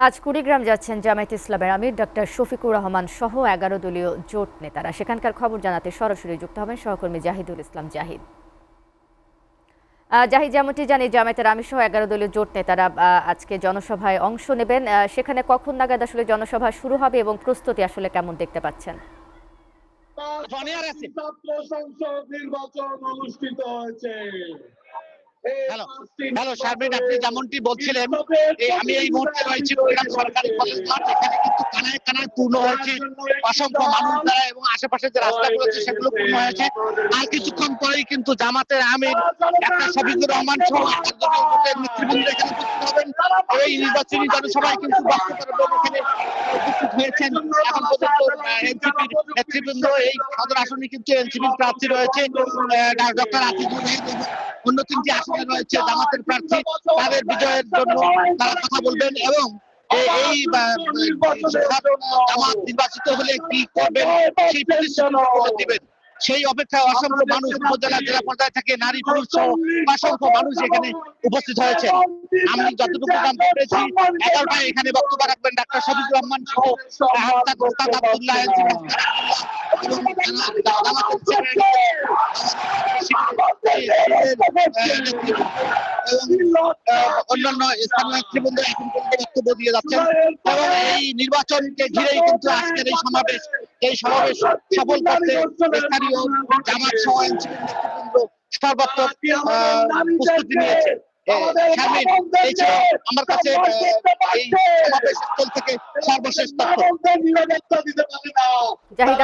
আজ কুড়িগ্রাম যাচ্ছেন জামায়াতে ইসলামের আমির ডক্টর শফিকুর রহমান সহ ১১ দলীয় জোট নেতারা। সেখানকার খবর জানাতে সরাসরি যুক্ত হবেন সহকর্মী জাহিদুল ইসলাম জাহিদ। জাহিদ, যেমনটি জানি জামায়াতের আমির সহ ১১ দলীয় জোট নেতারা আজকে জনসভায় অংশ নেবেন। সেখানে কখন নাগাদ আসলে জনসভা শুরু হবে এবং প্রস্তুতি আসলে কেমন দেখতে পাচ্ছেন? নির্বাচন অনুষ্ঠিত হয়েছে। হ্যালো হ্যালো শারমিন, আপনি যেমনটি বলছিলেন, আমি এই মুহূর্তে রয়েছি কুড়িগ্রাম সরকারি কলেজ মাঠ। এখানে কিন্তু কানায় কানায় পূর্ণ হয়েছে অসংখ্য মানুষ দ্বারা, এবং আশেপাশে যে রাস্তাগুলো আছে সেগুলো পূর্ণ হয়েছে। আর কিছুক্ষণ পরেই কিন্তু জামাতের আমির ডাক্তার শফিকুর রহমান সহ নেতৃবৃন্দ এখানে উপস্থিত হবেন। এই নির্বাচনী জনসভায় কিন্তু বক্তব্য এখানে উপস্থিত হয়েছেন। এখন পর্যন্ত এনসিপির নেতৃবৃন্দ এই সদর আসনে কিন্তু এনসিপির প্রার্থী রয়েছে ডক্টর আতিকুর রহমান। অন্য তিনটি আসনে রয়েছে জামাতের প্রার্থী। তাদের বিজয়ের জন্য তারা কথা বলবেন এবং এই জামাত নির্বাচিত হলে কি করবেন সেই প্রতিশ্রুতি দিবেন। সেই অপেক্ষায় অসংখ্য মানুষ উপজেলা জেলা পর্যায়ে থেকে নারী পুরুষ সহ অসংখ্য মানুষ এখানে উপস্থিত হয়েছে। আমি যতটুকু জানতে পেরেছি 11টায় এখানে বক্তব্য রাখবেন ডাক্তার শফিকুর রহমান সহ ওস্তাদ আব্দুল্লাহ অন্যান্য স্থানীয় নেতৃবৃন্দ এখন পর্যন্ত বক্তব্য দিয়ে যাচ্ছেন। এবং এই নির্বাচনকে ঘিরেই কিন্তু আজকের এই সমাবেশ সফল করতে স্থানীয় জামাত সহ নেতৃবৃন্দ সর্বাত্মক প্রস্তুতি নিয়েছে। এই ছিল আমার কাছে এই সমাবেশ স্থল থেকে সর্বশেষ তথ্য। জাহিদ,